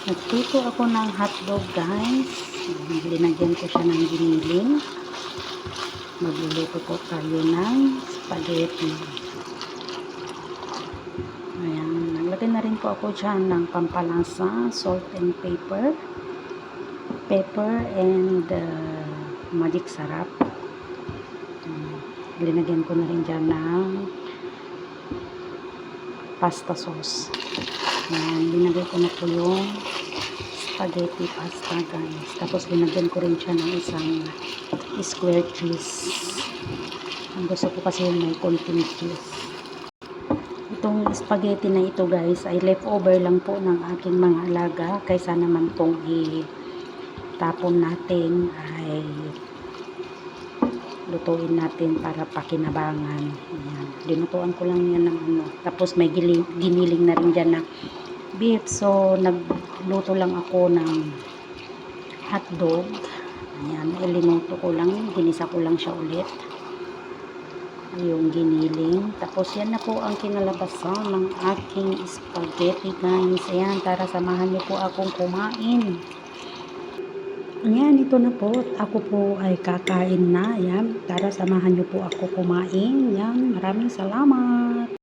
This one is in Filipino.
Nagluto ako ng hotdog, guys. Linagyan ko siya ng giniling. Magluluto po tayo ng spaghetti. Ayan, naglagay na rin po ako dyan ng pampalasa, salt and pepper and magic sarap. Linagyan ko na rin dyan ng pasta sauce. Ayan, linagay ko na po yung spaghetti pasta, guys. Tapos linagyan ko rin siya ng isang square cheese. Ang gusto ko kasi yung may konting cheese. Itong spaghetti na ito, guys, ay leftover lang po ng aking mga alaga. Kaysa naman itong itapon natin ay lutuin natin para pakinabangan. Ayan. Dinutuan ko lang yan ng ano. Tapos may giniling na rin dyan na beef. So, nagluto lang ako ng hotdog. Ayan. Ilinuto ko lang. Ginisa ko lang siya ulit. Yung giniling. Tapos, yan na po ang kinalabasan ng aking spaghetti, guys. Ayan. Tara, samahan niyo po akong kumain. Ayan, ito na po. Ako po ay kakain na. Ayan, tara samahan niyo po ako kumain. Ayan, maraming salamat.